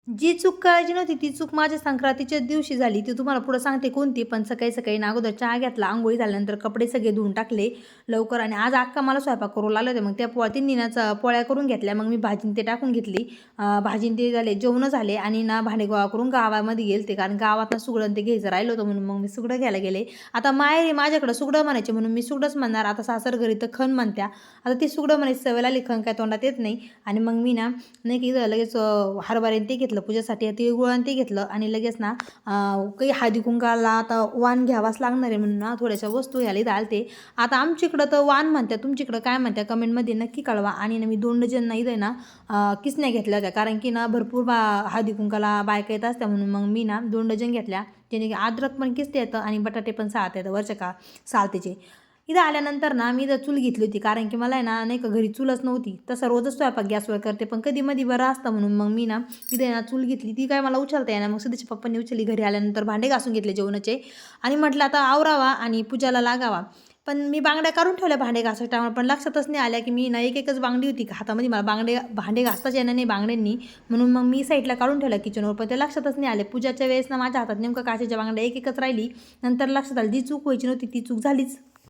जी चूक करायची नव्हती ती चूक माझ्या संक्रांतीच्याच दिवशी झाली. ती तुम्हाला पुढं सांगते कोणती. पण सकाळी-सकाळी ना अगोदर चहा घेतला, अंघोळी झाल्यानंतर कपडे सगळे धुवून टाकले लवकर आणि आज अक्का मला स्वयंपाक करू लागले होते. मग त्या तिन्ही ना पोळ्या करून घेतल्या. मग मी भाजी ते टाकून घेतली. भाजी ते झाले, जेवणं झाले आणि ना भांडे गोळा करून गावामध्ये गेलते. कारण गावात ना सुगडं ते घ्यायचं राहिलं होतं म्हणून मग मी सुगडं घ्यायला गेले. आता माहेरी माझ्याकडं सुगडं म्हणायचे म्हणून मी सुगडंच म्हणणार. आता सासर घरी तर खण म्हणत्या. आता ती सुगडं म्हणायची सवय लागली, खण काय तोंडात येत नाही. आणि मग मी ना नाही की लगेच हरभरे ते घेतलं पूजेसाठी, तिळगुळ आणि ते घेतलं आणि लगेच ना काही हळदी-कुंकाला आता वाण घ्यावाच लागणार आहे म्हणून ना थोड्याशा वस्तू घ्यायला इथं आलते. आता आमच्याकडं तर वाण म्हणतात, तुमच्याकडं काय म्हणतात कमेंटमध्ये नक्की कळवा. आणि ना मी 2 डझन ना इथं ना किसण्या घेतल्या होत्या, कारण की ना भरपूर हळदी-कुंकाला बायका येत असत्या म्हणून मग मी ना 2 डझन घेतल्या. जेणे अद्रक पण किसते येतं आणि बटाटे पण साळता येतं वरच्या का सालतेचे. इथं आल्यानंतर ना मी इथं चूल घेतली होती, कारण की मला आहे ना नाही का घरी चूलच नव्हती. तसं रोजच स्वयंपाक गॅसवर करते, पण कधी-मधी बरं असतं म्हणून मग मी ना इथे ना चूल घेतली. ती काय मला उचलता येईना. मग सध्याच्या पप्पांनी उचलली. घरी आल्यानंतर भांडे घासून घेतले जेवणाचे आणि म्हटलं आता आवरावा आणि पूजाला लागावा. पण मी बांगड्या काढून ठेवल्या भांडे घासायच्या टायमाला, पण लक्षातच नाही आल्या की मी ना एकच बांगडी होती हातामध्ये. मला भांडे घासताच येणार नाही बांगड्यांनी, म्हणून मग मी साईडला काढून ठेवल्या किचनवर. पण ते लक्षातच नाही आले. पूजाच्या वेळेस ना माझ्या हातात नेमकं काचेच्या बांगड्या एकच राहिली. नंतर लक्षात आलं जी चूक व्हायची नव्हती ती चूक झालीच.